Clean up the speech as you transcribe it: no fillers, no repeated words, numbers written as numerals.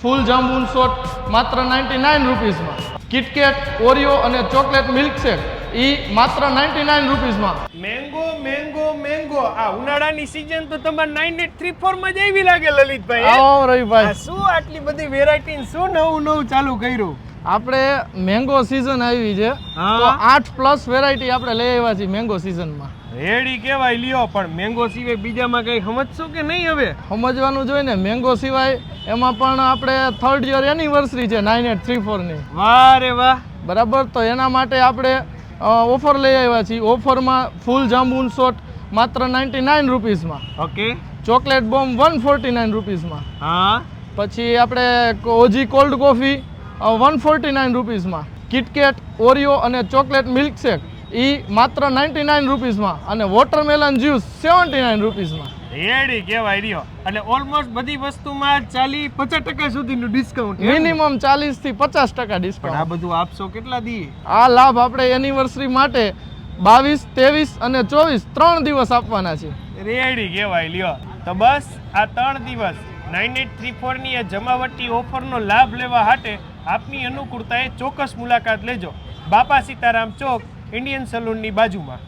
ફૂલ jamun shot માત્ર 99 રૂપીસમાં. KitKat, Oreo અને chocolate milkshake ઈ માત્ર 99 રૂપીસમાં. મેંગો મેંગો મેંગો આ ઉનાળાની સીઝન તો તમારે 9834 માં જ આવી લાગે લલિતભાઈ. આવો રવિભાઈ, આ શું આટલી બધી વેરાયટી ને શું નવું નવું ચાલુ કર્યું? આપણે મેંગો સીઝન આવી છે તો 8+ વેરાયટી આપણે લઈ આવ્યા છીએ મેંગો સીઝનમાં. રેડી કેવાય લ્યો, પણ મેંગો સિવાય બીજામાં કઈ સમજશો કે નહીં? હવે સમજવાનું જોઈએ ને, મેંગો સિવાય એમાં પણ આપણે 3rd યર એનિવર્સરી છે 9834 ની. વાહ રે વાહ, બરાબર. તો એના માટે આપણે ઓફર લઈ આવ્યા છીએ. ઓફરમાં ફૂલ જાંબુન શોટ માત્ર 99 રૂપીસમાં. ઓકે. Chocolate bomb 149 રૂપીસમાં. હા. પછી આપણે ઓજી કોલ્ડ કોફી 149 રૂપીસમાં. કિટકેટ, ઓરિયો અને ચોકલેટ મિલ્કશેક ઈ માત્ર 99 રૂપીસમાં. અને વોટરમેલન જ્યુસ 79 રૂપીસમાં. રેડી કેવાય લ્યો. એટલે ઓલમોસ્ટ બધી વસ્તુમાં 40-50% સુધીનું ડિસ્કાઉન્ટ. મિનિમમ 40 થી 50% પણ આ ડિસ્કાઉન્ટ. બધું આપશો કેટલા દી? આ લાભ આપણે એનિવર્સરી માટે 22, 23 અને 24 3 દિવસ આપવાના છે. રેડી કેવાય લ્યો. તો બસ આ 3 દિવસ 9834 ની આ જમાવટી ઓફરનો લાભ લેવા માટે આપની અનુકૂળતાએ ચોક્કસ મુલાકાત લેજો. બાપા સીતારામ ચોક, ઇન્ડિયન સલૂનની બાજુમાં.